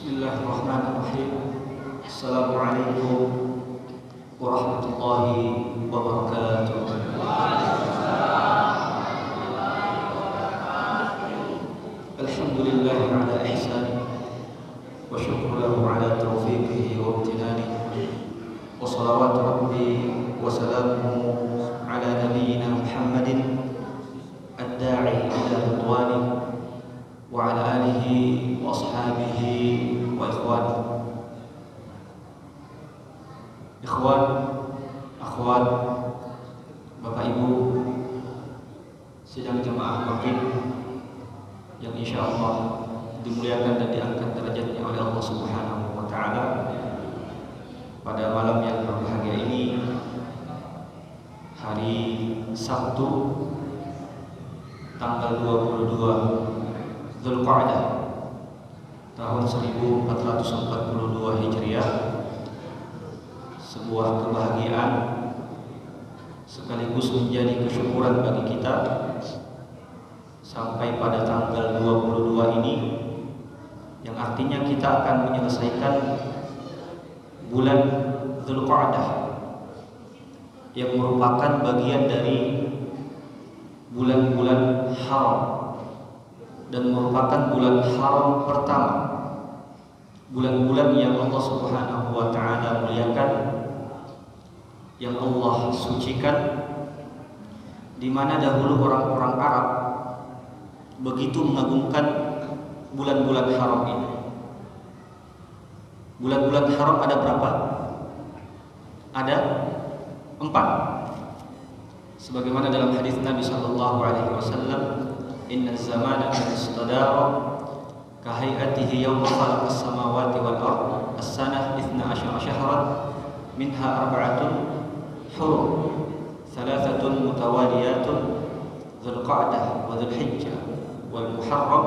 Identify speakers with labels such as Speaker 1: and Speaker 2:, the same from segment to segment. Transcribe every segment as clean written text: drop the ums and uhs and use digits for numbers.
Speaker 1: Bismillahirrahmanirrahim. Assalamualaikum warahmatullahi wabarakatuh. Alhamdulillahi ala ihsani wa syukru lahu ala taufiqihi wa imtinanihi wa salawatu rabbi wa salamuhu ala nabiyyina Muhammadin ad-da'i ila ridwanihi wa ala alihi wa ashabihi wa ikhwani. Ikhwan, akhwat, Bapak Ibu sidang jemaah maghrib yang insyaallah dimuliakan dan diangkat derajatnya oleh Allah Subhanahu wa taala. Pada malam yang berbahagia ini, hari Sabtu tanggal 22 Dzulqa'dah tahun 1442 Hijriah, sebuah kebahagiaan sekaligus menjadi kesyukuran bagi kita sampai pada tanggal 22 ini, yang artinya kita akan menyelesaikan bulan Dzulqa'dah yang merupakan bagian dari bulan-bulan haram dan merupakan bulan haram pertama, bulan-bulan yang Allah Subhanahu wa taala muliakan, yang Allah sucikan, di mana dahulu orang-orang Arab begitu mengagungkan bulan-bulan haram ini. Bulan-bulan haram ada berapa? Ada 4. Sebagaimana dalam hadis Nabi sallallahu alaihi wasallam, inna zamana istadara kahayatihi yawma khalaqas samawati wal ard as-sanah 12 syahran minha arba'atun hurum thalathatun mutawaliyatun Dzulqa'dah wa Dzulhijjah wal Muharram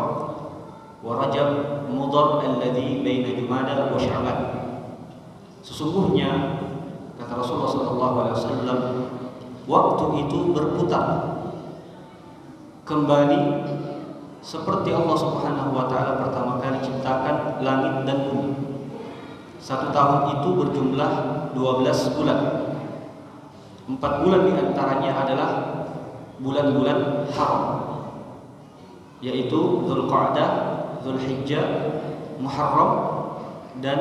Speaker 1: wa Rajab Mudhar alladhi baina Jumada wa Sya'ban. Sesungguhnya kata Rasulullah sallallahu alaihi wasallam, waktu itu berputar kembali seperti Allah Subhanahu wa taala pertama kali ciptakan langit dan bumi. 1 tahun itu berjumlah 12 bulan. 4 bulan di antaranya adalah bulan-bulan haram, yaitu Dzulqa'dah, Dzulhijjah, Muharram dan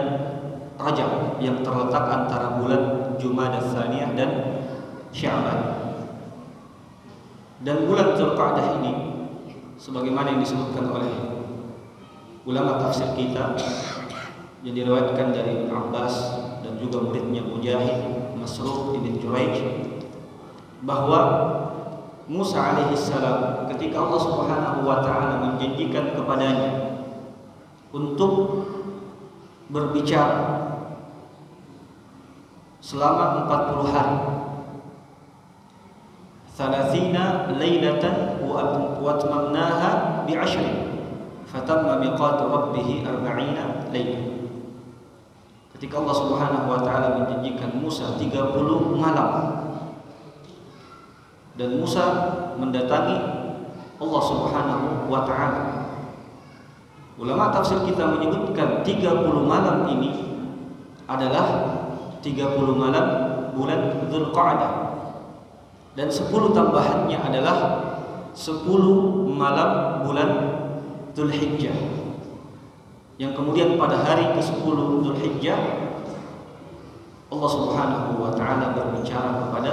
Speaker 1: Rajab yang terletak antara bulan Jumadah Tsaniyah dan Sya'ban. Dan bulan Dzulqa'dah ini, sebagaimana yang disebutkan oleh ulama tafsir kita, yang diriwayatkan dari Ibnu Abbas dan juga muridnya Mujahid, Masruq bin Juraij, bahwa Musa alaihissalam ketika Allah Subhanahu wa taala menjanjikan kepadanya untuk berbicara selama 40 hari, 30 lailatan wa atmamnaha bi'ashrin fatamma miqatu rabbih 40 lailah. Ketika Allah Subhanahu wa taala menjanjikan Musa 30 malam, dan Musa mendatangi Allah Subhanahu wa taala. Ulama tafsir kita menyebutkan 30 malam ini adalah 30 malam bulan Dzulqa'dah, dan 10 tambahannya adalah 10 malam bulan Dzulhijjah, yang kemudian pada hari ke-10 Dzulhijjah Allah Subhanahu wa taala berbicara kepada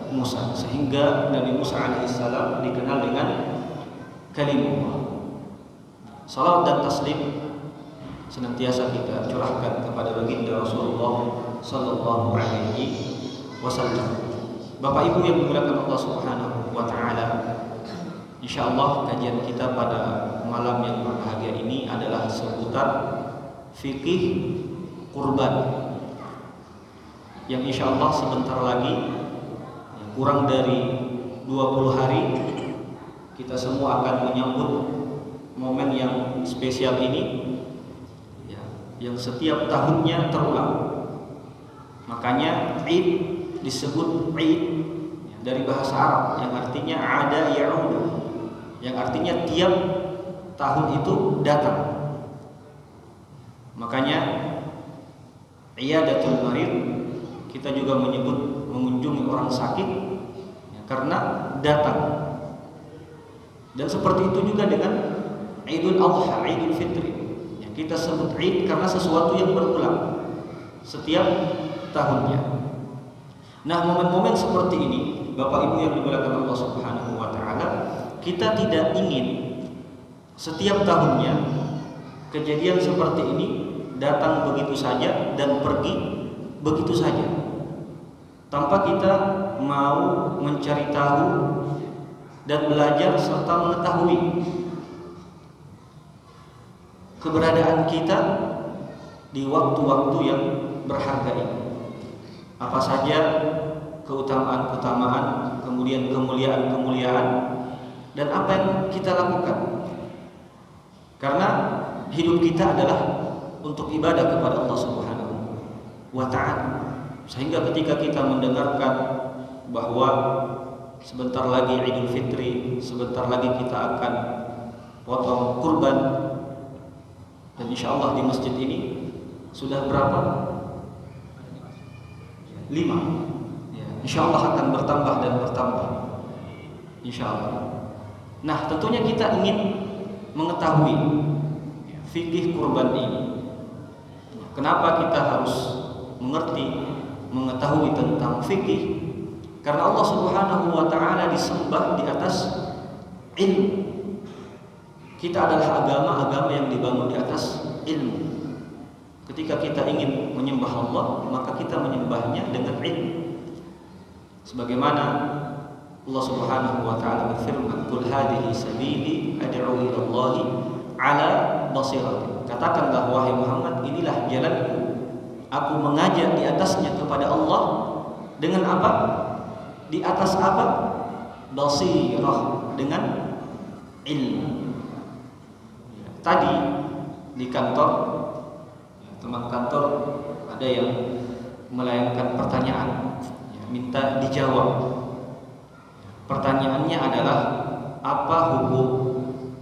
Speaker 1: Musa, sehingga Nabi Musa alaihissalam dikenal dengan kalimullah. Salawat dan taslim senantiasa kita curahkan kepada baginda Rasulullah sallallahu alaihi wasallam. Bapak Ibu yang dimuliakan Allah Subhanahu wa taala, insyaallah kajian kita pada malam yang berbahagia ini adalah seputar fikih kurban, yang insyaallah sebentar lagi, kurang dari 20 hari, kita semua akan menyambut momen yang spesial ini, yang setiap tahunnya terulang. Makanya Id disebut Id dari bahasa Arab yang artinya ada ya'udu, yang artinya tiap tahun itu datang. Makanya iyadatul marid, kita juga menyebut mengunjungi orang sakit ya, karena datang. Dan seperti itu juga dengan Idul Adha, Idul Fitri ya, kita sebut Id karena sesuatu yang berulang setiap tahunnya. Nah, momen-momen seperti ini, Bapak Ibu yang dimuliakan Allah Subhanahu wa taala, kita tidak ingin setiap tahunnya kejadian seperti ini datang begitu saja dan pergi begitu saja, tanpa kita mau mencari tahu dan belajar serta mengetahui keberadaan kita di waktu-waktu yang berharga ini. Apa saja keutamaan-keutamaan, kemudian kemuliaan-kemuliaan, dan apa yang kita lakukan. Karena hidup kita adalah untuk ibadah kepada Allah Subhanahu wa ta'ala. Sehingga ketika kita mendengarkan bahwa sebentar lagi Idul Fitri, sebentar lagi kita akan potong kurban, dan insya Allah di masjid ini sudah berapa? 5 ya, insya Allah akan bertambah dan bertambah, insya Allah. Nah, tentunya kita ingin mengetahui fikih kurban ini. Kenapa kita harus mengetahui tentang fikih? Karena Allah Subhanahu wa ta'ala disembah di atas ilmu. Kita adalah agama yang dibangun di atas ilmu. Ketika kita ingin menyembah Allah, maka kita menyembahnya dengan ilmu. Sebagaimana Allah Subhanahu wa ta'ala berfirman, "Qul hadhihi sabili ad'u ila Allahi 'ala basirah." Katakanlah wahai Muhammad, inilah jalanku, aku mengajak di atasnya kepada Allah dengan apa? Di atas apa? Basirah, dengan ilmu. Tadi di kantor, teman kantor ada yang melayangkan pertanyaan, minta dijawab. Pertanyaannya adalah, apa hukum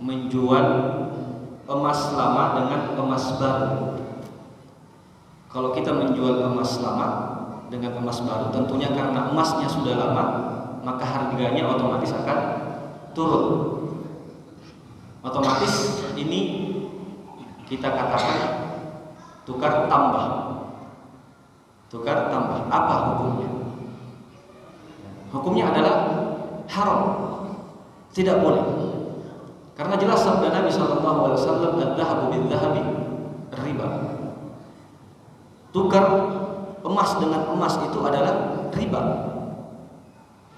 Speaker 1: menjual emas lama dengan emas baru? Kalau kita menjual emas lama dengan emas baru, tentunya karena emasnya sudah lama, maka harganya otomatis akan turun. Otomatis ini kita katakan tukar tambah. Tukar tambah. Apa hukumnya? Hukumnya adalah haram. Tidak boleh. Karena jelas sabda Nabi sallallahu alaihi wasallam, "Adz-dzahabu bil-dzahabi riba." Tukar emas dengan emas itu adalah riba.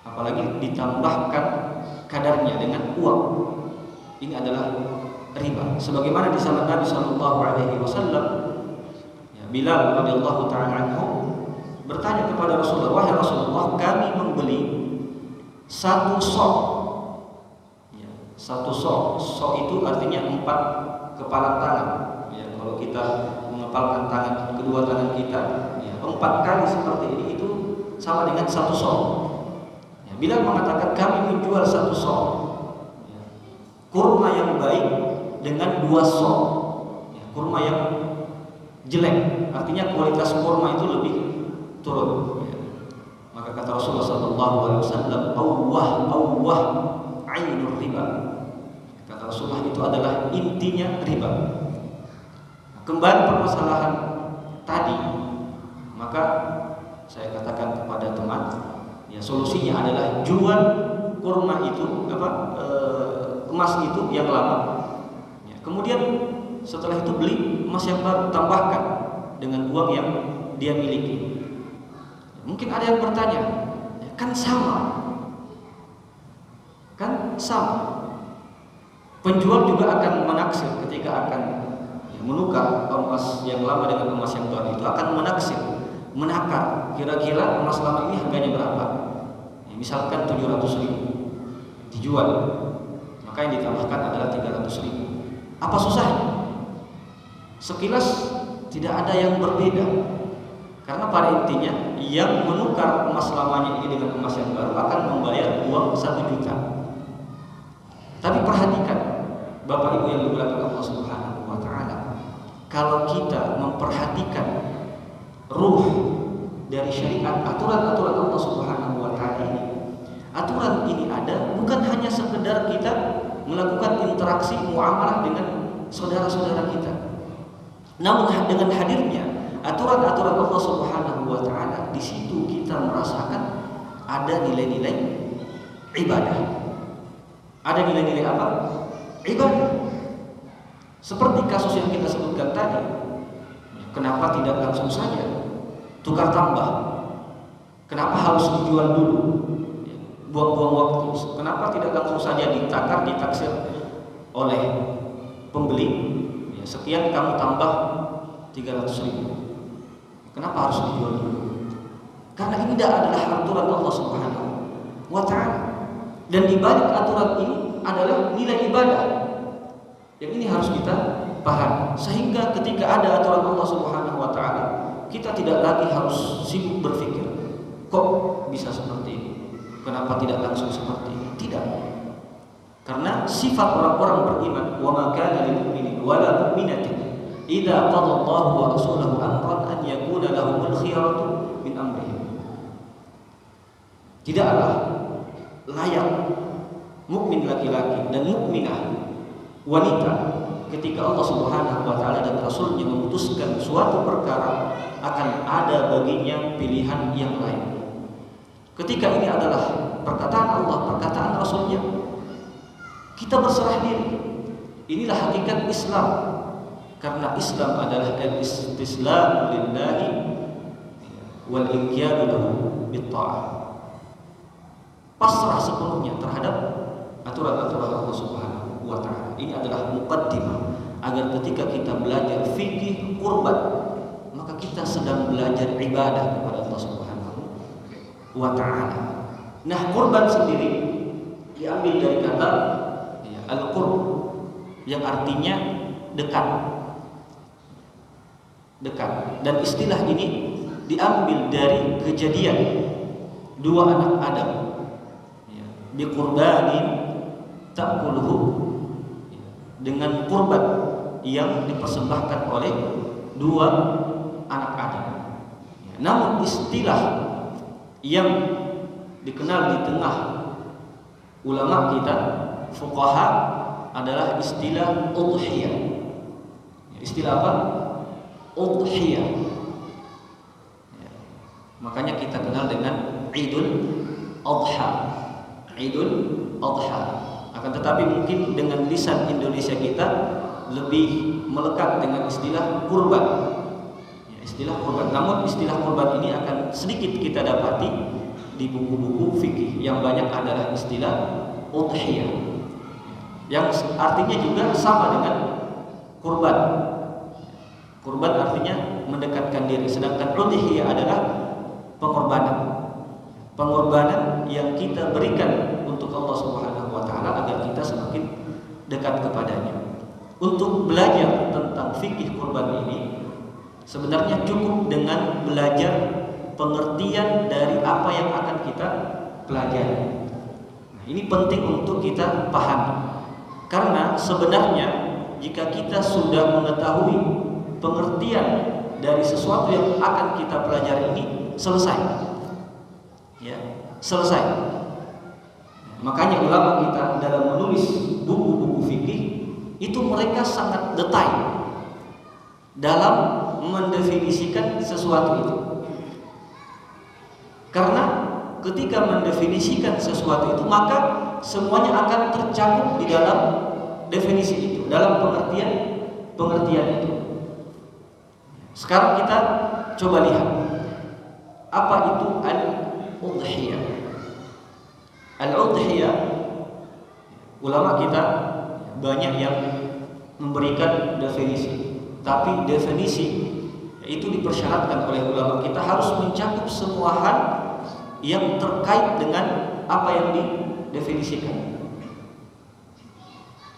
Speaker 1: Apalagi ditambahkan kadarnya dengan uang. Ini adalah riba. Sebagaimana di zaman Nabi sallallahu alaihi wasallam, Bilal radhiyallahu ta'ala anhu bertanya kepada Rasulullah, "Wahai Rasulullah, kami membeli satu sok." Ya, satu sok. Sok itu artinya 4 kepalan tangan. Ya, kalau kita mengepalkan kedua tangan kita, ya, 4 kali seperti ini, itu sama dengan satu sok. Ya, Bilal mengatakan, kami menjual satu sok, ya, kurma yang baik dengan 2 sok. Ya, kurma yang jelek, artinya kualitas kurma itu lebih turun. Ya. Maka kata Rasulullah SAW, "Awwah ainur riba." Kata Rasulullah, itu adalah intinya riba. Kembali permasalahan tadi, maka saya katakan kepada teman, ya solusinya adalah jual kurma itu, emas itu yang lama. Ya, kemudian setelah itu beli emas yang baru, tambahkan dengan uang yang dia miliki. Mungkin ada yang bertanya, kan sama. Penjual juga akan menaksir ketika akan menukar emas yang lama dengan emas yang baru, itu akan menaksir, menakar kira-kira emas lama ini harganya berapa. Misalkan 700.000 dijual, maka yang ditambahkan adalah 300.000. Apa susahnya? Sekilas tidak ada yang berbeda, karena pada intinya yang menukar emas lamanya ini dengan emas yang baru akan membayar uang 1 juta. Tapi perhatikan Bapak Ibu yang dimuliakan Allah Subhanahu wa ta'ala, kalau kita memperhatikan ruh dari syariat, aturan-aturan Allah Subhanahu wa taala ini. Aturan ini ada bukan hanya sekedar kita melakukan interaksi muamalah dengan saudara-saudara kita. Namun dengan hadirnya aturan-aturan Allah Subhanahu wa taala, di situ kita merasakan ada nilai-nilai ibadah. Ada nilai-nilai apa? Ibadah. Seperti kasus yang kita sebutkan tadi. Kenapa tidak langsung saja tukar tambah? Kenapa harus dijual dulu? Buang-buang waktu. Kenapa tidak langsung saja ditaksir oleh pembeli? Ya, sekian kamu tambah 300.000. Kenapa harus dijual dulu? Karena ini adalah aturan Allah Subhanahu wa taala. Dan di balik aturan ini adalah nilai ibadah. Yang ini harus kita pahami. Sehingga ketika ada aturan Allah Subhanahu wa taala, kita tidak lagi harus sibuk berpikir, kok bisa seperti ini? Kenapa tidak langsung seperti ini? Tidak. Karena sifat orang-orang beriman, wa ma kana lil mu'minin wa la mu'minatin idza qada Allahu wa rasuluhu amran an yakuna lahumul khiyaratu min amrihim. Tidaklah layak mukmin laki-laki dan mukminah wanita ketika Allah Subhanahu wa taala dan Rasulnya memutuskan suatu perkara akan ada baginya pilihan yang lain. Ketika ini adalah perkataan Allah, perkataan Rasulnya, kita berserah diri. Inilah hakikat Islam. Karena Islam adalah al-istislam lillahi wal inqiyadu lahu bitta'ah. Pasrah sepenuhnya terhadap aturan-aturan Allah Subhanahu wa taala. Ini adalah muqaddimah agar ketika kita belajar fikih qurban, maka kita sedang belajar ibadah kepada Allah Subhanahu wa taala. Nah, qurban sendiri diambil dari kata al-qurb yang artinya dekat. Dekat. Dan istilah ini diambil dari kejadian dua anak Adam. Biqurbanin ta'kuluhu, dengan kurban yang dipersembahkan oleh dua anak Adam. Namun istilah yang dikenal di tengah ulama kita fuqaha adalah istilah udhiyah. Istilah apa? Udhiyah. Makanya kita kenal dengan Idul Adha. Idul Adha. Akan tetapi mungkin dengan lisan Indonesia kita lebih melekat dengan istilah kurban. Istilah kurban. Namun istilah kurban ini akan sedikit kita dapati di buku-buku fikih. Yang banyak adalah istilah udhiyah, yang artinya juga sama dengan kurban. Kurban artinya mendekatkan diri, sedangkan udhiyah adalah pengorbanan. Pengorbanan yang kita berikan untuk Allah Subhanahu wa taala agar kita semakin dekat kepadanya. Untuk belajar tentang fikih kurban ini sebenarnya cukup dengan belajar pengertian dari apa yang akan kita pelajari. Nah, ini penting untuk kita pahami. Karena sebenarnya jika kita sudah mengetahui pengertian dari sesuatu yang akan kita pelajari ini, selesai. Ya, selesai. Makanya ulama kita dalam menulis buku-buku fikih itu mereka sangat detail dalam mendefinisikan sesuatu itu. Karena ketika mendefinisikan sesuatu itu, maka semuanya akan tercakup di dalam definisi itu, dalam pengertian itu. Sekarang kita coba lihat apa itu al-udhiyah. Al-udhiyah, ulama kita banyak yang memberikan definisi, tapi definisi itu dipersyaratkan oleh ulama kita harus mencakup semua hal yang terkait dengan apa yang didefinisikan.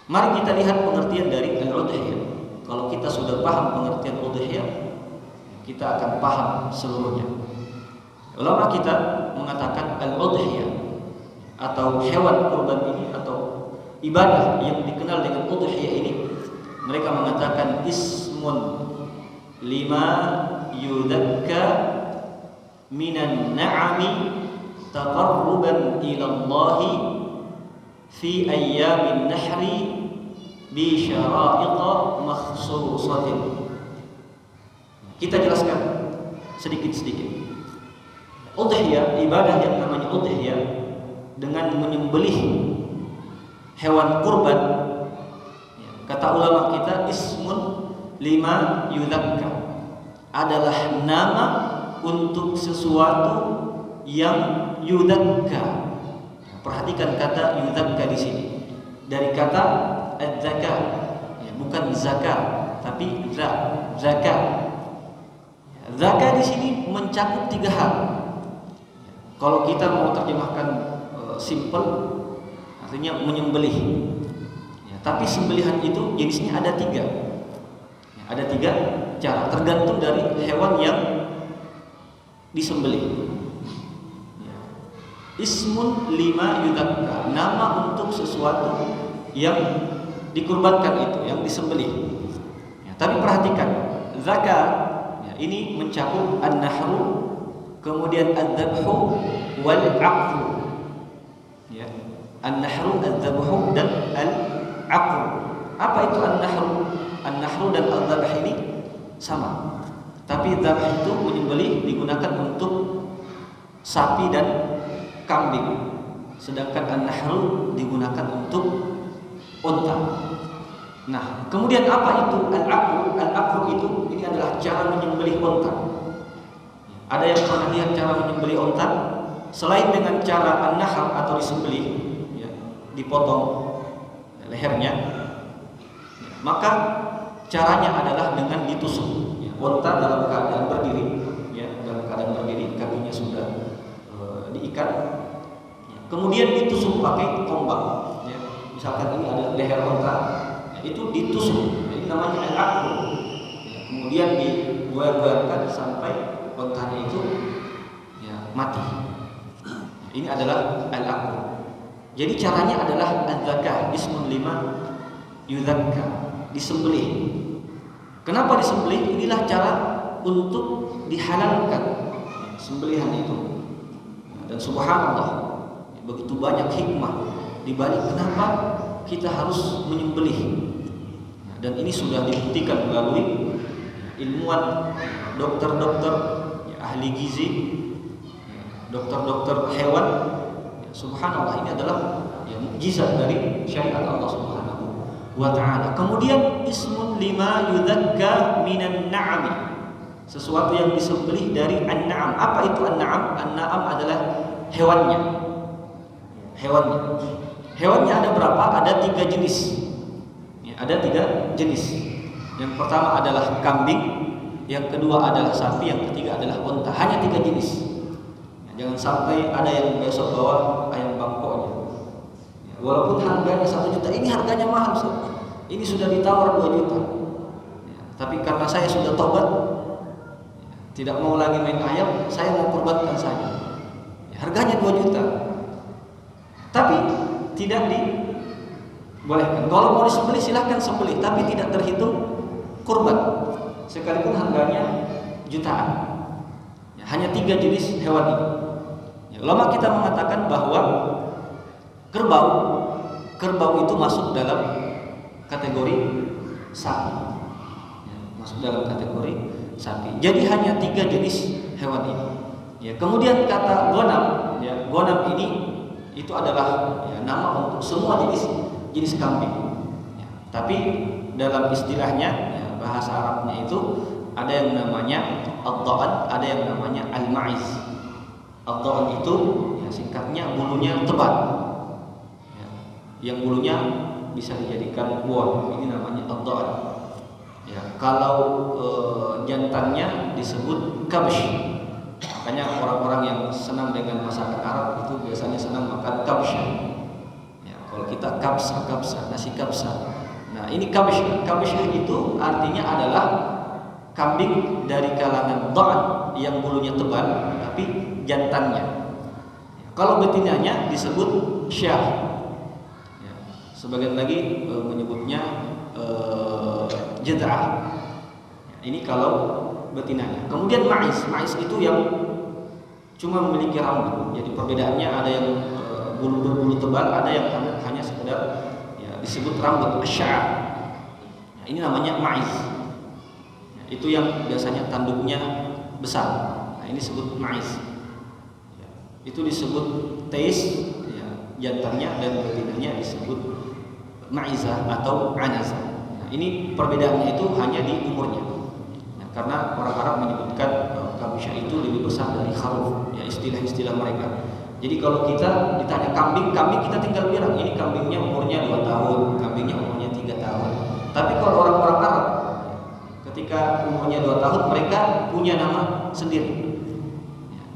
Speaker 1: Mari kita lihat pengertian dari al-udhiyah. Kalau kita sudah paham pengertian udhiyah, kita akan paham seluruhnya. Ulama kita mengatakan al-udhiyah atau hewan kurban ini atau ibadah yang dikenal dengan udhiyah ini, mereka mengatakan ismun lima yudakka minan na'ami taqarruban ila Allah fi ayyamin nahri bi syara'iqa makhsusatin. Kita jelaskan sedikit-sedikit. Udhiyah, ibadah yang namanya udhiyah dengan menyembelih hewan kurban, kata ulama kita, ismun lima yudhakka, adalah nama untuk sesuatu yang yudhakka. Perhatikan kata yudhakka di sini, dari kata az-zakah, bukan zakat, tapi zakat. Zakat di sini mencakup 3 hal. Kalau kita mau terjemahkan simple, artinya menyembelih. Tapi sembelihan itu jenisnya ada 3. Ada 3 cara, tergantung dari hewan yang disembelih. Ismun lima yudhakka, nama untuk sesuatu yang dikurbankan itu, yang disembelih. Tapi perhatikan, zakat ini mencakup an-nahru, kemudian ad-dzabhu wal 'aqru. An-nahru, ad-dzabhu dan al-'aqru. Apa itu an-nahru? An-nahru dan al-dzabh ini sama. Tapi dzabh itu menyembelih digunakan untuk sapi dan kambing. Sedangkan an-nahru digunakan untuk unta. Nah, kemudian apa itu al-'aqru? Al-'aqru itu ini adalah cara menyembelih unta. Ada yang pernah lihat cara menyembelih unta? Selain dengan cara an-nahr atau disembelih, dipotong lehernya, maka caranya adalah dengan ditusuk. Unta dalam keadaan berdiri, dalam keadaan berdiri, kakinya sudah diikat, kemudian ditusuk pakai tombak. Misalkan ini ada leher unta, itu ditusuk, ini namanya al-'aqru. Kemudian digoyang-goyangkan sampai untanya itu mati. Ini adalah al-'aqru. Jadi caranya adalah az-zakah, ismun lima yudhakka, disembelih. Kenapa disembelih? Inilah cara untuk dihalalkan sembelihan itu. Dan subhanallah, begitu banyak hikmah di balik kenapa kita harus menyembelih. Dan ini sudah dibuktikan melalui ilmuwan, dokter-dokter, ahli gizi, dokter-dokter hewan. Subhanallah, ini adalah mukjizat dari syariat Allah Subhanahu wa ta'ala. Kemudian ismun lima yudhakka minan na'ami, sesuatu yang disembelih dari an-na'am. Apa itu an-na'am? An-na'am adalah hewannya. Hewannya ada berapa? Ada 3 jenis. Ada 3 jenis. Yang pertama adalah kambing, yang kedua adalah sapi, yang ketiga adalah unta. Hanya 3 jenis. Jangan sampai ada yang besok bawa ayam bangkoknya. Walaupun harganya 1 juta, ini harganya mahal, ini sudah ditawar 2 juta. Tapi karena saya sudah tobat, tidak mau lagi main ayam, saya mau kurbankan saja. Harganya 2 juta. Tapi tidak dibolehkan. Kalau mau disembelih silahkan sembelih, tapi tidak terhitung kurban, sekalipun harganya jutaan. Hanya 3 jenis hewan ini. Ulama kita mengatakan bahwa kerbau itu masuk dalam kategori sapi. Masuk dalam kategori sapi. Jadi hanya 3 jenis hewan ini. Kemudian kata ghanam, ghanam ini itu adalah nama untuk semua jenis kambing. Tapi dalam istilahnya, bahasa Arabnya itu ada yang namanya ad-dha'n, ada yang namanya al-ma'iz. Ad-dha'n itu singkatnya bulunya tebal, yang bulunya bisa dijadikan buah. Ini namanya ad-dha'n. Kalau jantannya disebut kabsh. Makanya orang-orang yang senang dengan masakan Arab itu biasanya senang makan kabsh. Kalau kita kabsa, nasi kabsa. Nah, ini kabsh itu artinya adalah kambing dari kalangan dha'n yang bulunya tebal tapi jantannya. Kalau betinanya disebut syah. Sebagian lagi menyebutnya jad'ah. Ini kalau betinanya. Kemudian ma'is itu yang cuma memiliki rambut. Jadi perbedaannya ada yang berbulu tebal, ada yang hanya sekedar ya, disebut rambut asy'ar. Nah, ini namanya ma'is. Nah, itu yang biasanya tanduknya besar. Nah, ini disebut ma'is. Ya, itu disebut tais, ya, jantannya dan betinanya disebut ma'izah atau anazah. Nah, ini perbedaannya itu hanya di umurnya. Nah, karena orang Arab menyebutkan kabisya itu lebih besar dari kharuf, ya istilah-istilah mereka. Jadi kalau kita ditanya kambing kita tinggal bilang ini kambingnya umurnya 2 tahun, kambingnya umurnya 3 tahun. Tapi kalau orang-orang Arab ketika umurnya 2 tahun mereka punya nama sendiri.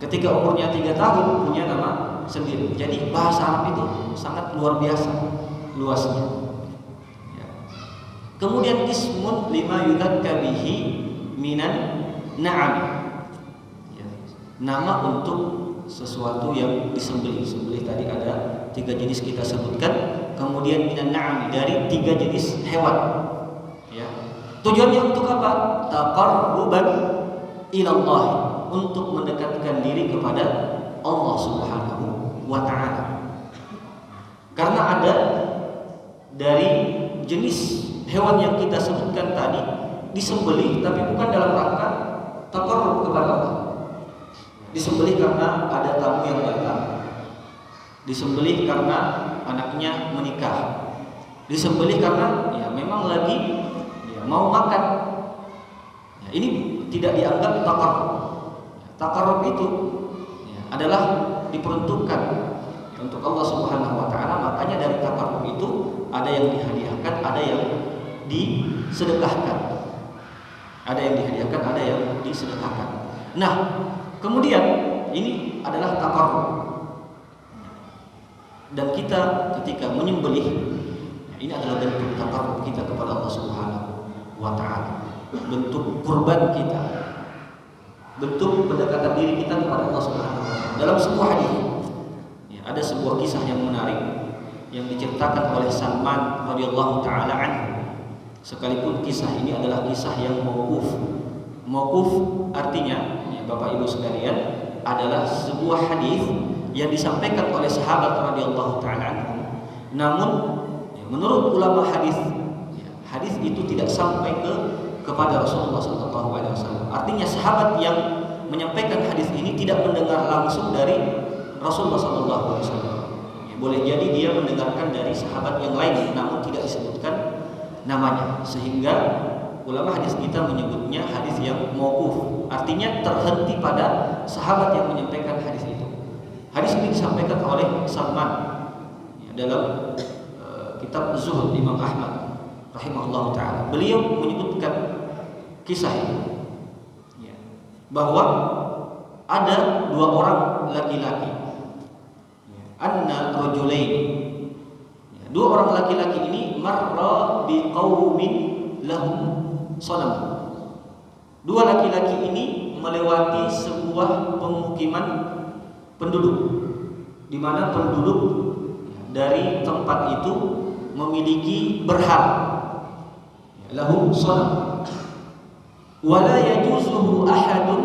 Speaker 1: Ketika umurnya 3 tahun punya nama sendiri. Jadi bahasa Arab itu sangat luar biasa luasnya. Ya. Kemudian ismun lima yudhakka bihi minan na'am. Ya. Nama untuk sesuatu yang disembelih. Sembelih tadi ada 3 jenis kita sebutkan. Kemudian minan na'am dari 3 jenis hewan. Ya. Tujuannya untuk apa? Taqarruban ila Allah, untuk mendekatkan diri kepada Allah Subhanahu wa taala. Karena ada dari jenis hewan yang kita sebutkan tadi disembelih tapi bukan dalam rangka taqarrub kepada Allah. Disembelih karena ada tamu yang datang. Disembelih karena anaknya menikah. Disembelih karena ya memang lagi ya, mau makan. Ya, ini tidak dianggap taqarrub. Taqarrub itu ya, adalah diperuntukkan ya, untuk Allah Subhanahu wa taala. Makanya dari taqarrub itu ada yang dihadiahkan, ada yang disedekahkan. Ada yang dihadiahkan, ada yang disedekahkan. Nah, kemudian ini adalah taqarrub. Dan kita ketika menyembelih ini adalah bentuk taqarrub kita kepada Allah Subhanahu wa taala. Bentuk kurban kita. Bentuk pendekatan diri kita kepada Allah Subhanahu wa taala. Dalam sebuah hadis ya, ada sebuah kisah yang menarik yang diceritakan oleh Salman radhiyallahu taala anhu. Sekalipun kisah ini adalah kisah yang mauquf. Mauquf artinya ya, Bapak Ibu sekalian, adalah sebuah hadis yang disampaikan oleh sahabat radhiyallahu taala anhu. Namun ya, menurut ulama hadis ya, hadis itu tidak sampai kepada Rasulullah SAW. Artinya sahabat yang menyampaikan hadis ini tidak mendengar langsung dari Rasulullah SAW. Ya, boleh jadi dia mendengarkan dari sahabat yang lain, namun tidak disebutkan namanya, sehingga ulama hadis kita menyebutnya hadis yang mauquf. Artinya terhenti pada sahabat yang menyampaikan hadis itu. Hadis ini disampaikan oleh Salman ya, dalam kitab Zuhud Imam Ahmad rahimahullah taala. Beliau menyebutkan kisah ini ya, bahwa ada 2 orang laki-laki ya, anna rajulain ya, 2 orang laki-laki ini marra biqaumin lahum sanam. 2 laki-laki ini melewati sebuah pemukiman penduduk di mana penduduk ya, dari tempat itu memiliki berhala ya, lahum sanam. Wala yajuzuhu ahadun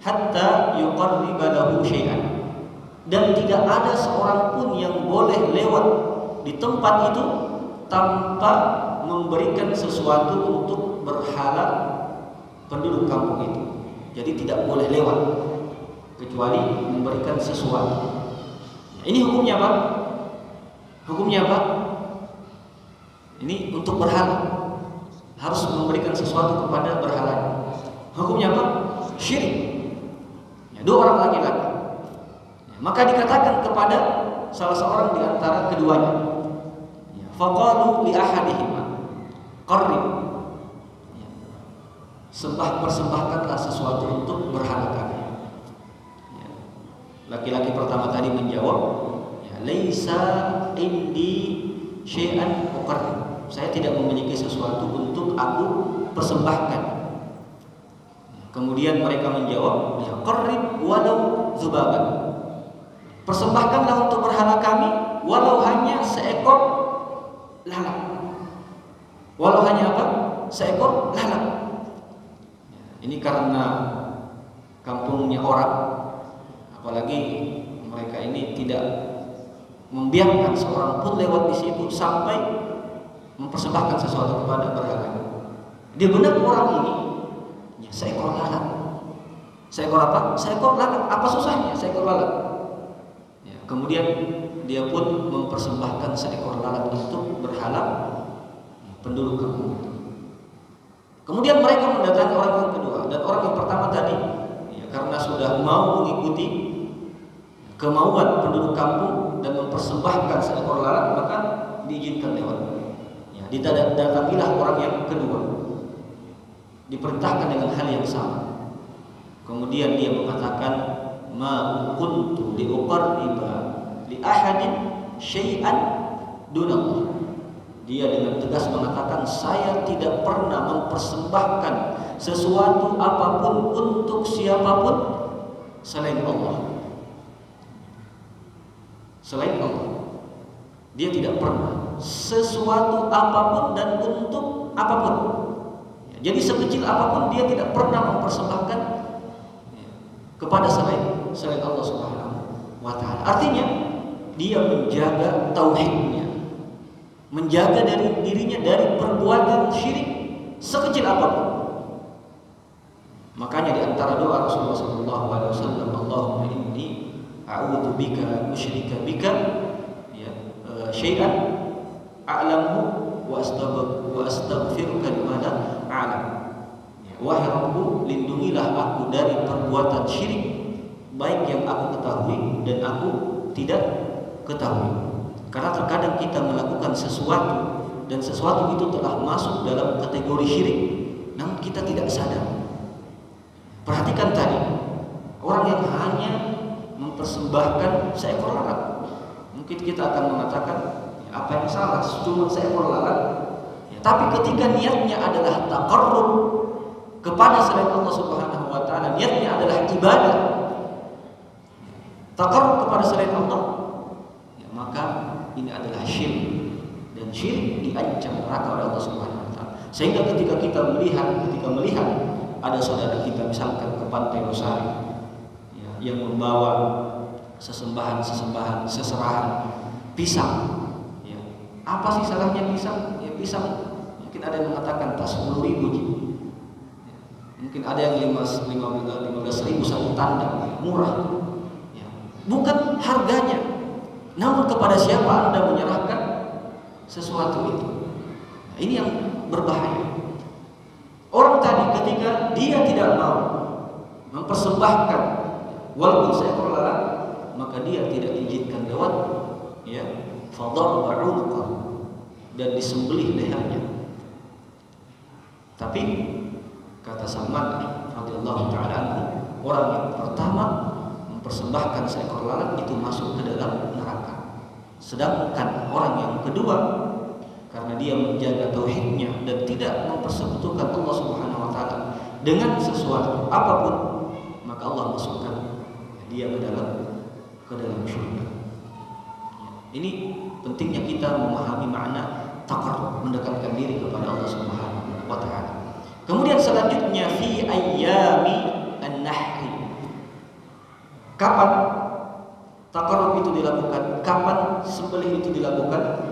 Speaker 1: hatta yuqarriba lahu syai'an. Dan tidak ada seorang pun yang boleh lewat di tempat itu tanpa memberikan sesuatu untuk berhala penduduk kampung itu. Jadi tidak boleh lewat kecuali memberikan sesuatu. Ini hukumnya apa? Hukumnya apa? Ini untuk berhala. Harus memberikan sesuatu kepada berhala. Hukumnya apa? Syirik. Ya, 2 orang laki-laki. Ya, maka dikatakan kepada salah seorang di antara keduanya. Ya, faqalu li ahadihima qarrib. Ya, persembahkanlah sesuatu untuk berhala kami. Ya, laki-laki pertama tadi menjawab, ya, laisa indi syai'an uqarrib. Saya tidak memiliki sesuatu untuk aku persembahkan. Kemudian mereka menjawab, ya qarrib walau zubaban. Persembahkanlah untuk berhala kami walau hanya seekor lalat. Walau hanya apa? Seekor lalat. Ini karena kampungnya orang, apalagi mereka ini tidak membiarkan seorang pun lewat di situ sampai mempersembahkan sesuatu kepada berhala. Dia benar orang ini ya, seekor lalat. Seekor apa? Seekor lalat. Apa susahnya seekor lalat? Ya, kemudian dia pun mempersembahkan seekor lalat untuk berhala penduduk kampung. Kemudian mereka mendatangi orang yang kedua, dan orang yang pertama tadi ya, karena sudah mau mengikuti kemauan penduduk kampung dan mempersembahkan seekor lalat, maka diizinkan lewat. Ya, didatangilah orang yang kedua, diperintahkan dengan hal yang sama. Kemudian dia mengatakan, ma kuntu liuqarriba li ahadin syai'an dunallah. Dia dengan tegas mengatakan, saya tidak pernah mempersembahkan sesuatu apapun untuk siapapun selain Allah. Selain Allah, dia tidak pernah sesuatu apapun dan untuk apapun. Jadi sekecil apapun dia tidak pernah mempersembahkan kepada selain Allah Subhanahu wa Ta'ala. Artinya dia menjaga tauhidnya, menjaga dari dirinya dari perbuatan syirik sekecil apapun. Makanya di antara doa Rasulullah SAW, Allahumma inni a'udzu bika musyrika bika ya syai'an a'lamu wa astaghfiruka lima la a'lam. Wahai Rabbku, lindungilah aku dari perbuatan syirik, baik yang aku ketahui dan aku tidak ketahui. Karena terkadang kita melakukan sesuatu dan sesuatu itu telah masuk dalam kategori syirik, namun kita tidak sadar. Perhatikan tadi, orang yang hanya mempersembahkan seekor lalat. Mungkin kita akan mengatakan, apa yang salah? Cuma seekor lalat. Tapi ketika niatnya adalah taqarrub kepada selain Allah Subhanahu wa Ta'ala, niatnya adalah ibadah, taqarrub kepada selain Allah, ya, maka ini adalah syirik, dan syirik diancam neraka oleh Allah Subhanahu wa Ta'ala. Sehingga ketika melihat ada saudara kita misalkan ke Pantai Losari ya, yang membawa seserahan pisang ya. Apa sih salahnya pisang? Ya, pisang mungkin ada yang mengatakan tak 10.000 mungkin ada yang 15.000 satu tandang, murah ya. Bukan harganya, namun kepada siapa Anda menyerahkan sesuatu itu. Nah, ini yang berbahaya. Orang tadi ketika dia tidak mau mempersembahkan walaupun seekor lalat, maka dia tidak diizinkan lewat ya, fadarba unuqah, dan disembelih lehernya. Tapi kata Salman radhiyallahu taala anhu, orang yang pertama mempersembahkan seekor lalat itu masuk ke dalam neraka. Sedangkan orang yang kedua, karena dia menjaga tauhidnya dan tidak mempersekutukan Allah Subhanahu wa Ta'ala dengan sesuatu apapun, maka Allah masukkan dia ke dalam syurga. Ini pentingnya kita memahami makna taqarrub, mendekatkan diri kepada Allah Subhanahu wa Ta'ala. Kemudian selanjutnya fi ayyami an-nahri. Kapan taqarrub itu dilakukan? Kapan sembelih itu dilakukan?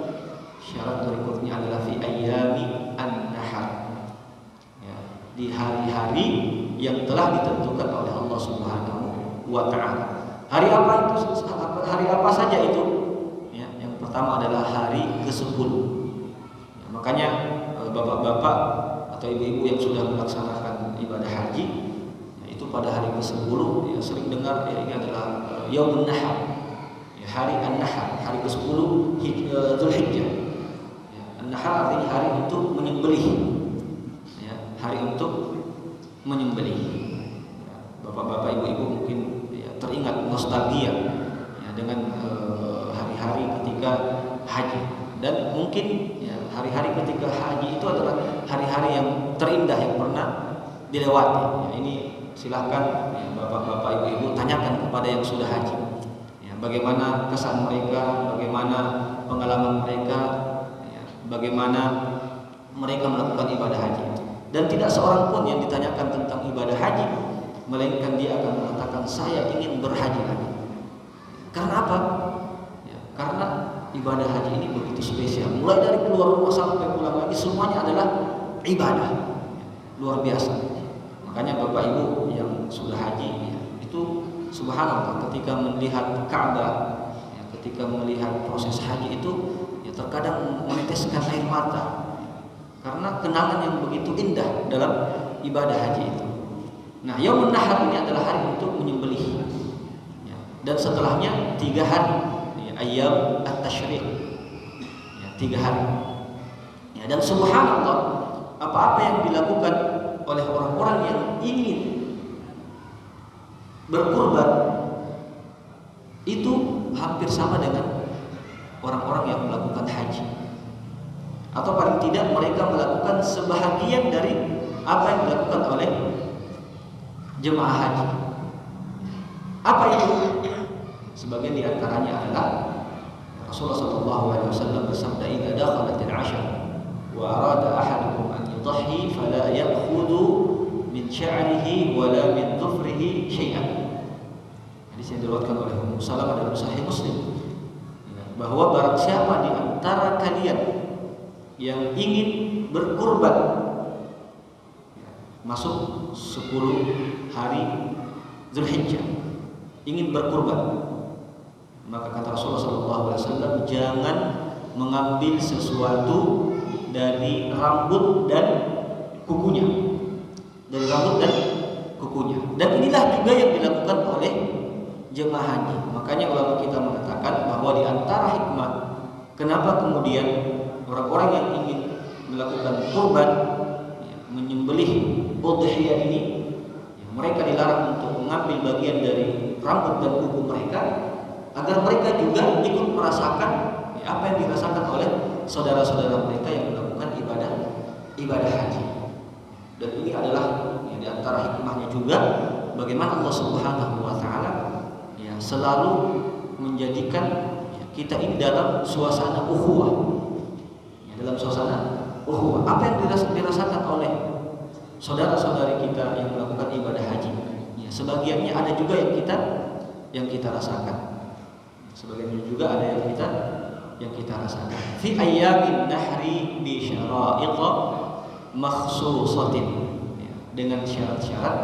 Speaker 1: Syarat berikutnya adalah fi ayyami an-nahr. Ya, di hari-hari yang telah ditentukan oleh Allah Subhanahu wa Ta'ala. Hari apa itu? Hari apa saja itu? Ya, yang pertama adalah hari ke-10. Ya, makanya bapak-bapak atau ibu-ibu yang sudah melaksanakan ibadah haji, ya, itu pada hari ke-10 ya, sering dengar ya, ini adalah Yaumun Nahar, ya, hari An-Nahar, hari ke-10 Dzulhijjah. Ya, An-Nahar artinya hari untuk menyembelih, ya, hari untuk menyembelih. Ya, bapak-bapak, ibu-ibu mungkin ya, teringat nostalgia ya, dengan hari-hari ketika haji, dan mungkin ya, hari-hari ketika haji itu adalah hari-hari yang terindah yang pernah dilewati. Ya, ini silahkan ya, bapak-bapak, ibu-ibu tanyakan kepada yang sudah haji. Ya, bagaimana kesan mereka, bagaimana pengalaman mereka, ya, bagaimana mereka melakukan ibadah haji. Dan tidak seorang pun yang ditanyakan tentang ibadah haji, melainkan dia akan mengatakan saya ingin berhaji lagi. Karena apa? Ya, karena ibadah haji ini begitu spesial. Mulai dari keluar rumah sampai pulang lagi semuanya adalah ibadah. Luar biasa. Makanya Bapak Ibu yang sudah haji ya, itu subhanallah ketika melihat Ka'bah, ya, ketika melihat proses haji itu ya terkadang meneteskan air mata. Karena kenangan yang begitu indah dalam ibadah haji itu. Nah, Yaumun Nahar ini adalah hari untuk menyembelih. Ya, dan setelahnya 3 hari. Ayyam at-tashriq, ya, 3 hari. Ya, dan subhanallah, apa-apa yang dilakukan oleh orang-orang yang ingin berkurban itu hampir sama dengan orang-orang yang melakukan haji, atau paling tidak mereka melakukan sebahagian dari apa yang dilakukan oleh jemaah haji. Apa itu? Sebagian di antaranya adalah Rasulullah SAW bersabda, "Idza dakhalatil 'ashr wa arada ahadukum an yudhhi fala ya'khudhu min sya'rihi wala min dhufrihi syai'an." Hadis yang diriwayatkan oleh Ummu Salamah dalam Sahih Muslim, bahwa barang siapa di antara kalian yang ingin berkurban masuk 10 hari Zulhijjah, ingin berkurban, maka kata Rasulullah SAW, jangan mengambil sesuatu dari rambut dan kukunya, dari rambut dan kukunya. Dan inilah juga yang dilakukan oleh jemaah haji. Makanya ulama kita mengatakan bahwa di antara hikmah kenapa kemudian orang-orang yang ingin melakukan kurban, ya, menyembelih udhiyah ini, ya, mereka dilarang untuk mengambil bagian dari rambut dan kuku mereka, agar mereka juga ikut merasakan ya, apa yang dirasakan oleh saudara-saudara mereka yang melakukan ibadah haji. Dan ini adalah ya, di antara hikmahnya juga bagaimana Allah Subhanahu wa taala ya, selalu menjadikan ya, kita ini dalam suasana ukhuwah. Ya, dalam suasana ukhuwah. Apa yang dirasakan oleh saudara-saudari kita yang melakukan ibadah haji, ya, sebagiannya ada juga yang kita rasakan. Sebagian juga ada yang kita rasakan. Fi ayyamin nahri bi syara'id makhsusatin, ya, dengan syarat-syarat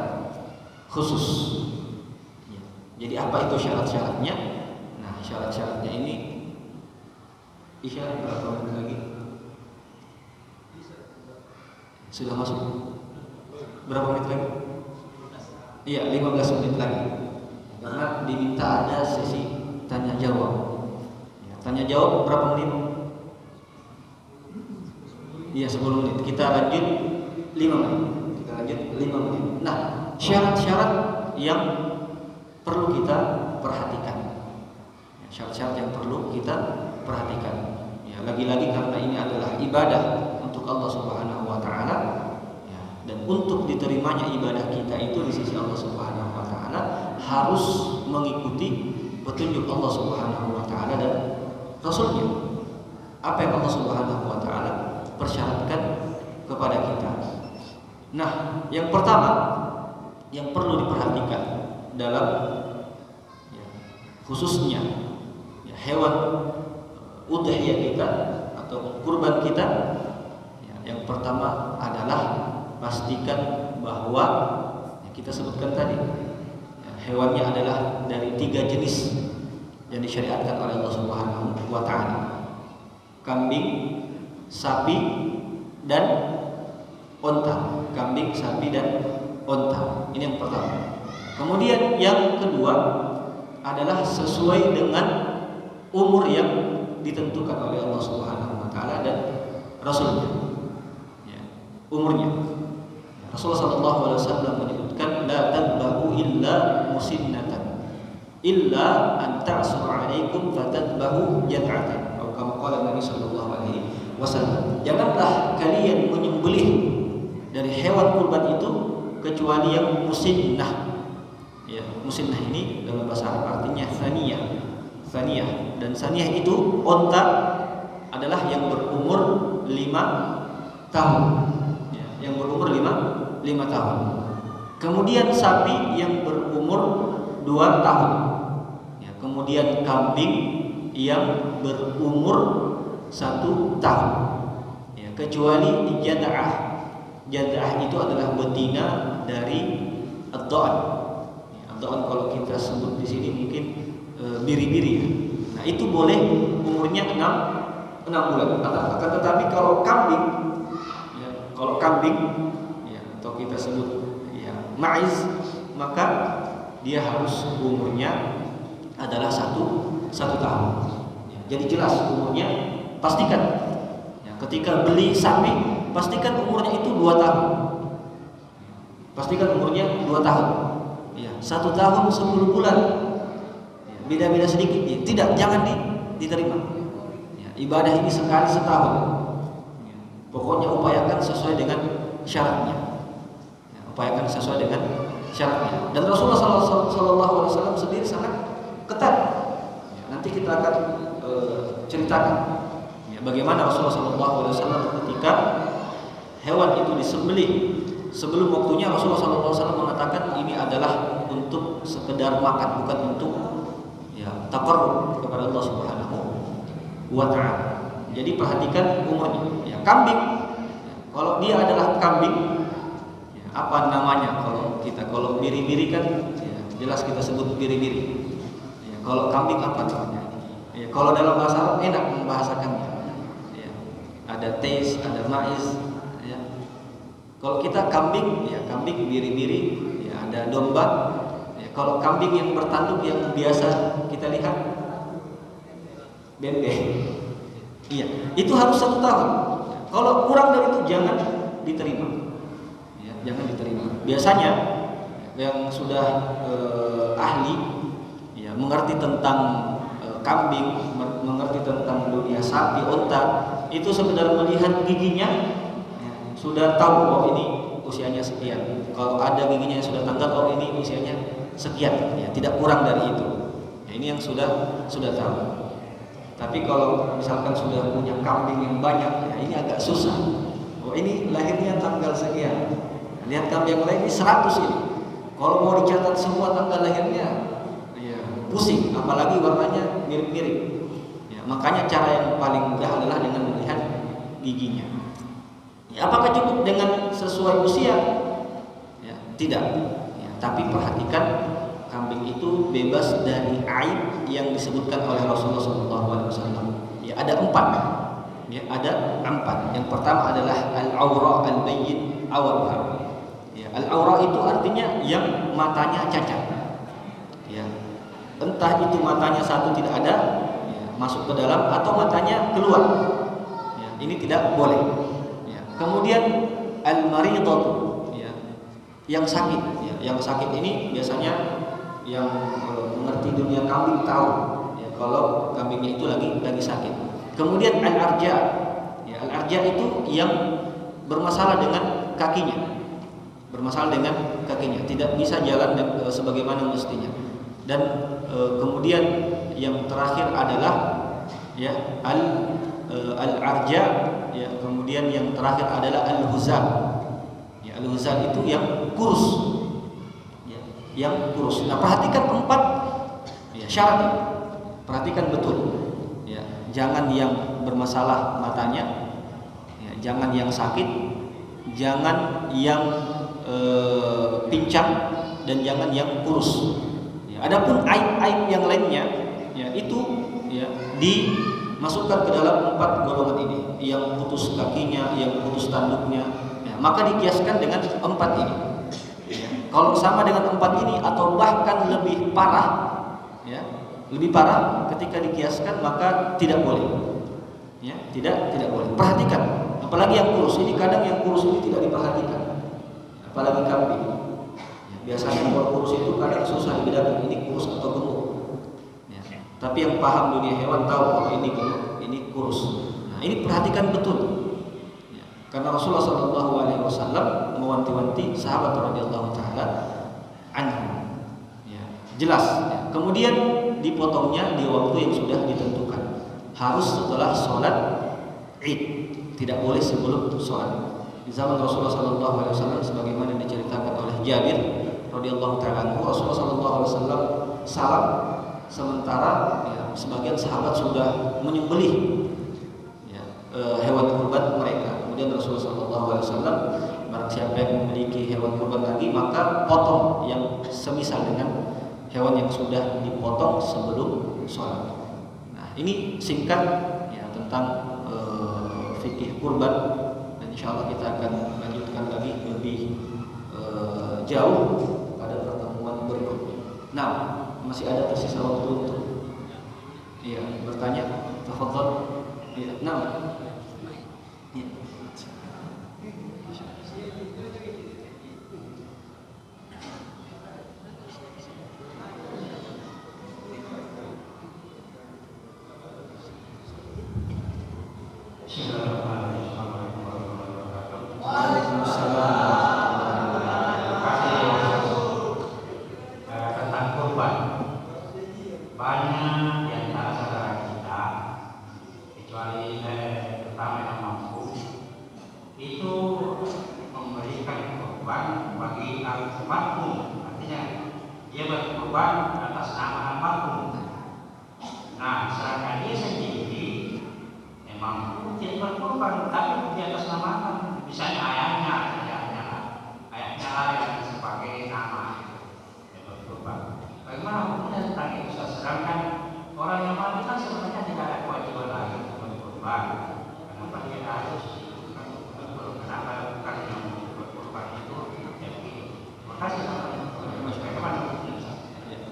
Speaker 1: khusus. Ya. Jadi apa itu syarat-syaratnya? Nah, syarat-syaratnya ini isyarat berapa menit lagi? Sudah masuk? Berapa menit lagi? Iya, 15 menit lagi. Karena diminta ada sesi tanya jawab. Ya, tanya jawab berapa menit? Iya, 10 menit. Kita lanjut 5 menit. Nah, syarat-syarat yang perlu kita perhatikan. Ya, syarat-syarat yang perlu kita perhatikan. Ya, lagi-lagi karena ini adalah ibadah untuk Allah Subhanahu wa taala, ya, dan untuk diterimanya ibadah kita itu di sisi Allah Subhanahu wa taala harus mengikuti petunjuk Allah Subhanahu wa taala dan Rasulnya. Apa yang Allah Subhanahu wa taala persyaratkan kepada kita. Nah, yang pertama yang perlu diperhatikan dalam ya, khususnya ya, hewan udhiyah kita atau kurban kita, ya, yang pertama adalah pastikan bahwa ya, kita sebutkan tadi ya, hewannya adalah dari 3 jenis yang disyariatkan oleh Allah Subhanahu wa taala. Kambing, sapi, dan onta. Kambing, sapi, dan onta. Ini yang pertama. Kemudian yang kedua adalah sesuai dengan umur yang ditentukan oleh Allah Subhanahu wa taala dan Rasulnya. Ya, umurnya. Rasulullah sallallahu alaihi wasallam menyebutkan la tadbahu illa musinnatan illa an ta'sur 'alaikum fatadbahu jad'atan. Atau kama qala Nabi sallallahu alaihi wasallam. Janganlah kalian menyembelih dari hewan kurban itu kecuali yang musinnah. Ya, musinnah ini dalam bahasa Arab artinya thaniyah. Thaniyah, dan thaniyah itu onta adalah yang berumur 5 tahun. Ya, yang berumur 5 tahun. Kemudian sapi yang berumur 2 tahun. Ya, kemudian kambing yang berumur 1 tahun. Ya, kecuali jada'ah. Jada'ah itu adalah betina dari ad-dha'n. Ya, ad-dha'n kalau kita sebut di sini mungkin biri-biri ya. Nah, itu boleh umurnya 6 bulan. Akan tetapi kalau kambing ya, ya, atau kita sebut ya ma'iz, maka dia harus umurnya adalah satu tahun. Ya, jadi jelas umurnya pastikan. Ya, ketika beli sapi pastikan umurnya itu 2 tahun. Pastikan umurnya 2 tahun. Ya, 1 tahun 10 bulan. Ya, beda-beda sedikit. Ya, tidak, jangan diterima. Ya, ibadah ini sekali setahun. Ya, pokoknya upayakan sesuai dengan syaratnya. Ya, upayakan sesuai dengan syaratnya. Dan Rasulullah SAW sendiri sangat ketat. Ya, nanti kita akan ceritakan ya, bagaimana Rasulullah SAW ketika hewan itu disembelih sebelum waktunya. Rasulullah SAW mengatakan ini adalah untuk sekedar makan, bukan untuk ya taqarrub kepada Allah Subhanahu wa ta'ala. Jadi perhatikan umurnya. Ya, kambing ya, kalau dia adalah kambing ya, apa namanya kalau biri-biri kan ya, jelas kita sebut biri-biri. Ya, kalau kambing apa namanya? Ya, kalau dalam bahasa Arab enak membahasakannya. Ya, ada tais, ada ma'iz. Ya. Kalau kita kambing, ya kambing biri-biri, ya ada domba. Ya, kalau kambing yang bertanduk yang biasa kita lihat, bebek. Iya, itu harus 1 tahun. Ya, kalau kurang dari itu jangan diterima. Ya, jangan diterima. Biasanya yang sudah ahli, ya mengerti tentang kambing, mengerti tentang dunia sapi, unta, itu sekedar melihat giginya ya, sudah tahu oh ini usianya sekian. Kalau ada giginya yang sudah tanggal, oh ini usianya sekian. Ya, tidak kurang dari itu. Ya, ini yang sudah tahu. Tapi kalau misalkan sudah punya kambing yang banyak, ya ini agak susah. Oh ini lahirnya tanggal sekian. Lihat kambing yang lain ini 100 ini. Kalau mau dicatat semua tanggal lahirnya, ya pusing. Apalagi warnanya mirip-mirip. Ya, makanya cara yang paling mudah adalah dengan melihat giginya. Ya, apakah cukup dengan sesuai usia? Ya, tidak. Ya, tapi perhatikan kambing itu bebas dari aib yang disebutkan oleh Rasulullah SAW. Ya, ada 4. Ya, ada 4. Yang pertama adalah al-aura al-bayyin awalha. Ya, al-aura itu artinya yang matanya cacat. Ya, entah itu matanya satu tidak ada, ya, masuk ke dalam, atau matanya keluar. Ya, ini tidak boleh. Ya. Kemudian al-maridatu, ya, yang sakit. Ya, yang sakit ini biasanya yang mengerti dunia kambing tahu ya, kalau kambingnya itu lagi sakit. Kemudian al-arja, ya, al-arja itu yang bermasalah dengan kakinya, tidak bisa jalan sebagaimana mestinya. Dan kemudian yang terakhir adalah ya al-arja, ya, kemudian yang terakhir adalah al-huzal. Ya, al-huzal itu yang kurus. Yang kurus. Nah, perhatikan 4 ya, syarat. Perhatikan betul. Ya, jangan yang bermasalah matanya, ya, jangan yang sakit, jangan yang pincang, dan jangan yang kurus. Ya, adapun aib-aib yang lainnya, ya itu ya dimasukkan ke dalam 4 golongan ini. Yang putus kakinya, yang putus tanduknya, ya, maka dikiaskan dengan 4 ini. Kalau sama dengan 4 ini atau bahkan lebih parah, ya, lebih parah ketika dikiaskan, maka tidak boleh. Ya, tidak boleh. Perhatikan, apalagi yang kurus ini, kadang yang kurus ini tidak diperhatikan. Apalagi kambing. Ya, biasanya kalau kurus itu kadang susah dibedakan ini kurus atau gemuk. Ya, tapi yang paham dunia hewan tahu kalau ini gemuk, ini kurus. Nah, ini perhatikan betul. Karena Rasulullah SAW mewanti-wanti sahabat radhiyallahu taala anhu. Ya, jelas. Ya. Kemudian dipotongnya di waktu yang sudah ditentukan. Harus setelah sholat Id, tidak boleh sebelum sholat. di zaman Rasulullah sallallahu alaihi wasallam sebagaimana diceritakan oleh Jabir radhiyallahu taala anhu, Rasulullah sallallahu alaihi wasallam salam sementara ya, sebagian sahabat sudah menyembelih ya, hewan kurban mereka. Kemudian Rasulullah sallallahu alaihi wasallam, barang siapa yang memiliki hewan kurban lagi maka potong yang semisal dengan hewan yang sudah dipotong sebelum sholat. Nah, ini singkat ya tentang fikih kurban, dan insyaallah kita akan lanjutkan lagi lebih jauh pada pertemuan berikutnya. Nah, masih ada tersisa waktu untuk bertanya. Tafadhol. Iya, nah. Iya.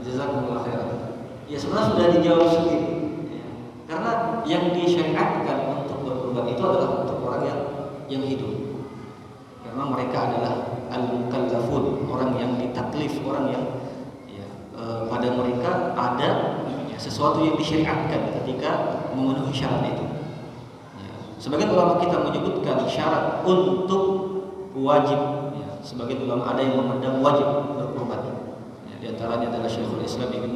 Speaker 1: Jazakumullah khairan. Ya sebenarnya sudah dijawab sendiri. Ya. Karena yang disyariatkan untuk berkurban itu adalah untuk orang yang hidup. Karena mereka adalah al-mukallafun, orang yang ditaklif, orang yang pada mereka ada sesuatu yang disyariatkan ketika memenuhi syarat itu. Ya. Sebagian ulama kita menyebutkan syarat untuk wajib. Ya. Sebagian ulama ada yang memandang wajib berkurban. Di antaranya adalah Syekhul Islam Ibn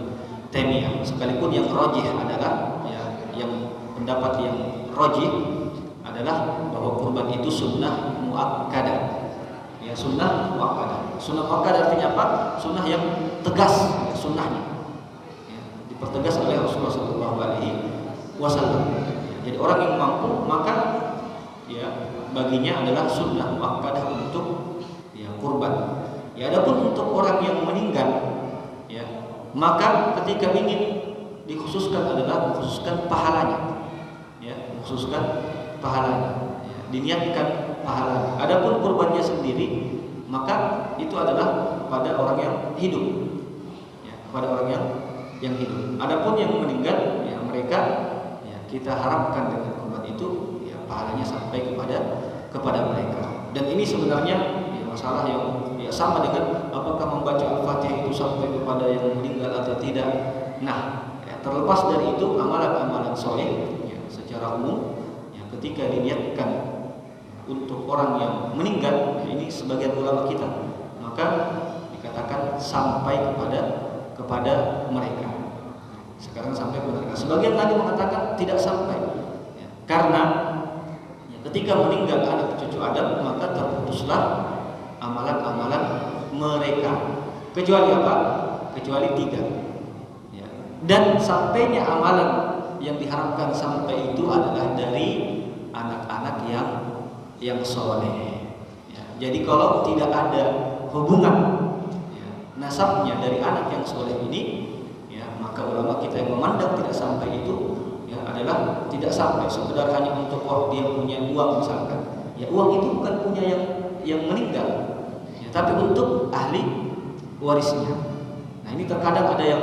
Speaker 1: Taimiyah. Sekalipun yang rajih adalah yang pendapat yang rajih adalah bahwa kurban itu sunnah muakkadah. Ya, sunnah muakkadah. Sunnah muakkadah artinya apa? Sunnah yang tegas, sunnahnya. Ya, dipertegas oleh Rasulullah sallallahu alaihi wasallam. Jadi orang yang mampu maka baginya adalah sunnah muakkadah untuk kurban. Ya, adapun untuk orang yang meninggal, maka ketika ingin dikhususkan adalah mengkhususkan pahalanya, mengkhususkan pahalanya, diniatkan pahalanya. Adapun kurbannya sendiri, maka itu adalah pada orang yang hidup, pada orang yang hidup. Adapun yang meninggal, mereka kita harapkan dengan kurban itu, pahalanya sampai kepada mereka. Dan ini sebenarnya masalah yang sama dengan apakah membaca Al-Fatihah itu sampai kepada yang meninggal atau tidak. Nah, terlepas dari itu amalan-amalan soleh secara umum ketika diniatkan untuk orang yang meninggal, ini sebagian ulama kita, maka dikatakan sampai kepada mereka. Sekarang sampai kepada mereka. Sebagian lagi mengatakan tidak sampai, karena ketika meninggal anak cucu Adam maka terputuslah amalan-amalan mereka, kecuali apa? Kecuali 3. Dan sampainya amalan yang diharapkan sampai itu adalah dari anak-anak yang soleh. Jadi kalau tidak ada hubungan nasabnya dari anak yang soleh ini, maka ulama kita yang memandang tidak sampai itu adalah tidak sampai sekedar hanya untuk dia punya uang misalkan. Uang itu bukan punya yang meninggal, tapi untuk ahli warisnya. Nah, ini terkadang ada yang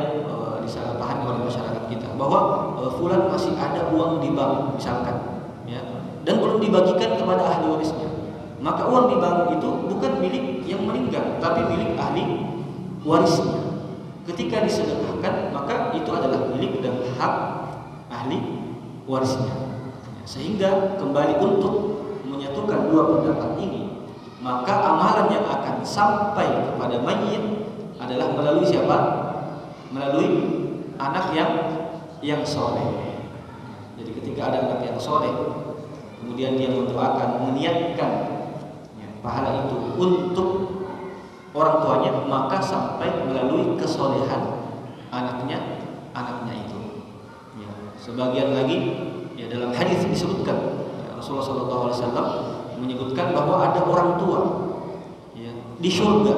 Speaker 1: disalahpahami oleh masyarakat kita bahwa fulan masih ada uang di bank misalkan, dan belum dibagikan kepada ahli warisnya. Maka uang di bank itu bukan milik yang meninggal, tapi milik ahli warisnya. Ketika disedekahkan, maka itu adalah milik dan hak ahli warisnya. Sehingga kembali untuk menyatukan dua pendapat ini, maka amalan yang akan sampai kepada mayit adalah melalui siapa? Melalui anak yang soleh. Jadi ketika ada anak yang soleh, kemudian dia mendoakan, meniatkan pahala itu untuk orang tuanya, maka sampai melalui kesolehan anaknya itu. Ya, sebagian lagi ya dalam hadis disebutkan ya, Rasulullah SAW menyebutkan bahwa ada orang tua ya, di surga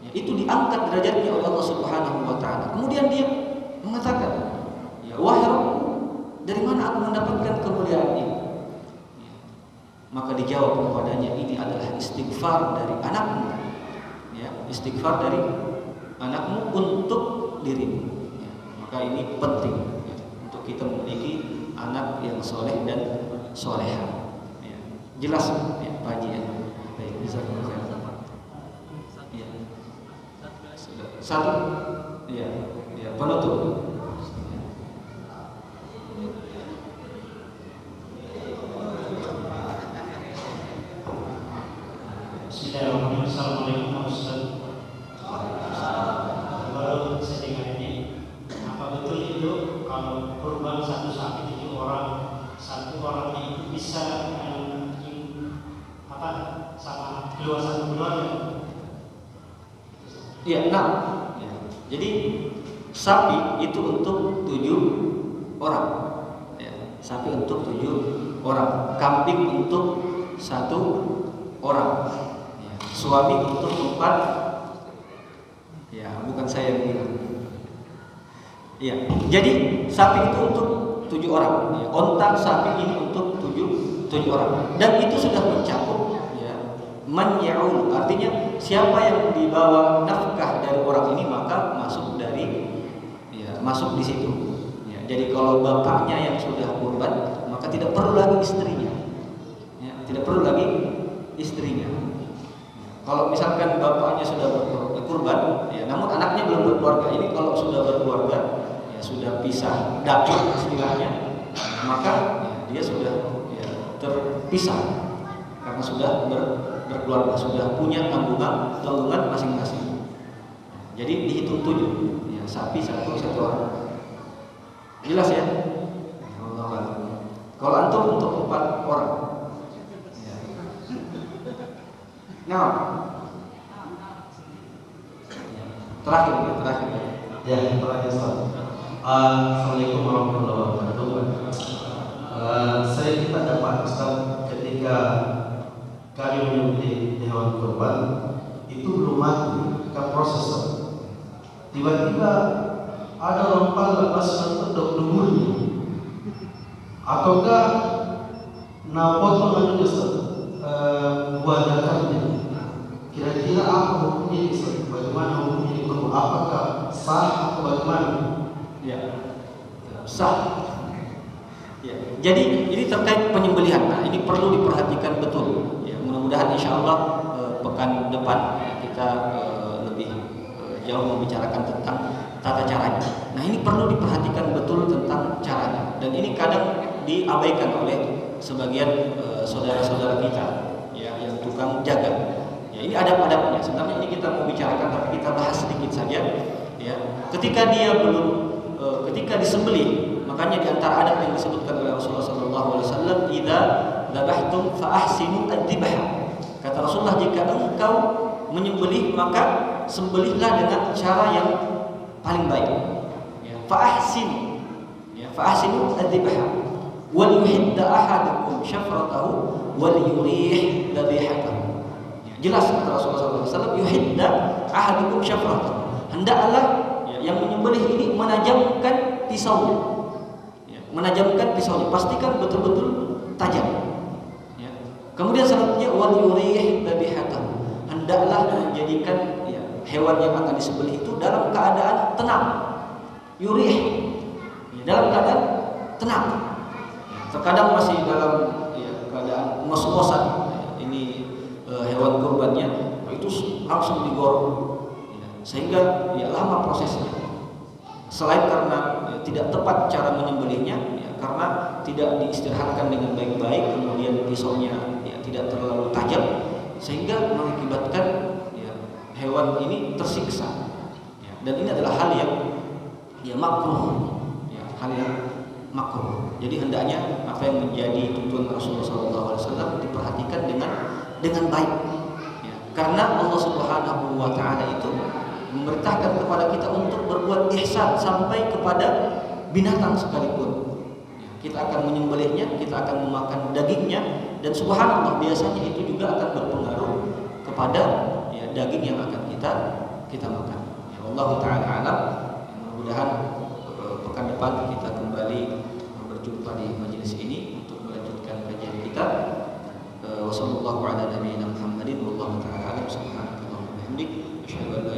Speaker 1: ya, itu diangkat derajatnya oleh Allah Subhanahu wa taala. Kemudian dia mengatakan, ya wahai Rabbku, dari mana aku mendapatkan kemuliaan ini? Ya, maka dijawab kepadanya, ini adalah istighfar dari anakmu. Ya, istighfar dari anakmu untuk dirimu. Ya, maka ini penting ya, untuk kita memiliki anak yang soleh dan soleha. Ya, jelas ya, Pak Haji ya. Baik, bisa ya. Sudah. Satu. Ya, ya penutup.
Speaker 2: Bismillahirrahmanirrahim. Assalamualaikum Ustaz. Baru sedikit ini, apa betul itu kalau kurban satu sapi 7 orang, satu orang itu bisa sama satu keluarga?
Speaker 1: Iya, nah. Ya. Jadi sapi itu untuk 7 orang. Ya, sapi untuk 7 orang, kambing untuk 1 orang. Ya, suami untuk 4. Ya, bukan saya yang bilang. Iya, jadi sapi itu untuk 7 orang. Ya, onta sapi ini untuk 7 orang. Dan itu sudah mencakup ya, man ya'ul, artinya siapa yang dibawa nafkah dari orang ini maka masuk di situ. Ya, jadi kalau bapaknya yang sudah kurban maka tidak perlu lagi istrinya. Ya, tidak perlu lagi istrinya. Kalau misalkan bapaknya sudah berkurban, ya, namun anaknya belum berkeluarga, ini kalau sudah berkeluarga, ya sudah pisah dapur istilahnya, maka ya, dia sudah ya, terpisah karena sudah berkeluarga, sudah punya tanggungan masing-masing. Jadi dihitung 7, ya, sapi satu orang. Jelas ya? Kalau antum untuk 4 orang. Nah, terakhir.
Speaker 3: Ya, terakhir Ustaz. Assalamualaikum warahmatullahi wabarakatuh. Saya kita dapat Ustaz ketika kami menyembelih hewan kurban itu belum mati, ke proses. Tiba-tiba ada orang lepas untuk leburnya. Ataukah napot mengandung Ustaz buah dakarnya? Kira-kira apa hukumnya Ustaz? Bagaimana hukumnya di kurban? Apakah sah atau bagaimana?
Speaker 1: Ya, sah. Ya, jadi ini terkait penyembelihan. Nah, ini perlu diperhatikan betul. Ya, mudah-mudahan insya Allah pekan depan ya, kita lebih jauh membicarakan tentang tata caranya. Nah, ini perlu diperhatikan betul tentang caranya. Dan ini kadang diabaikan oleh sebagian saudara-saudara kita ya, yang tukang jaga. Ya, ini adab-adabnya. Sebenarnya ini kita mau bicarakan, tapi kita bahas sedikit saja. Ya, ketika disembelih, makanya di antara adab yang disebutkan oleh Rasulullah SAW, "Idza dzabhtum fa ahsinu ad-dzibha." Kata Rasulullah, jika engkau menyembelih maka sembelihlah dengan cara yang paling baik. Ya, fa ahsinu ad-dzibha wal yuhidda ahadukum syafratahu wal yurih dzabihatahu. Jelas kata Rasulullah SAW, yuhidda ahadukum syafratahu, hendaklah ya, yang menyembelih ini menajamkan pisaunya. Ya, menajamkan pisaunya, pastikan betul-betul tajam. Ya. Kemudian selanjutnya wal yurih dzabihatahu, hendaklah menjadikan ya, hewan yang akan disembelih itu dalam keadaan tenang. Yurih ya, dalam keadaan tenang. Terkadang masih dalam ya, keadaan ngos-ngosan ya, ini hewan kurbannya itu langsung digorok ya, sehingga ya lama prosesnya. Selain karena ya, tidak tepat cara menyembelihnya ya, karena tidak diistirahatkan dengan baik-baik, kemudian pisaunya ya, tidak terlalu tajam sehingga mengakibatkan ya, hewan ini tersiksa ya, dan ini adalah hal yang ya, makruh ya, hal yang makruh. Jadi hendaknya apa yang menjadi tuntunan Rasulullah SAW diperhatikan dengan dengan baik. Ya, karena Allah Subhanahu wa taala itu memerintahkan kepada kita untuk berbuat ihsan sampai kepada binatang sekalipun. Kita akan menyembelihnya, kita akan memakan dagingnya, dan subhanallah biasanya itu juga akan berpengaruh kepada ya, daging yang akan kita makan. Ya, Allah taala alam. Mudah-mudahan pekan depan kita kembali berjumpa di majelis ini untuk melanjutkan kajian kita. Wassallallahu ala nabiyyina Muhammadin wallahu taala alam. Subhanakallahumma wa bihamdik asyhadu an la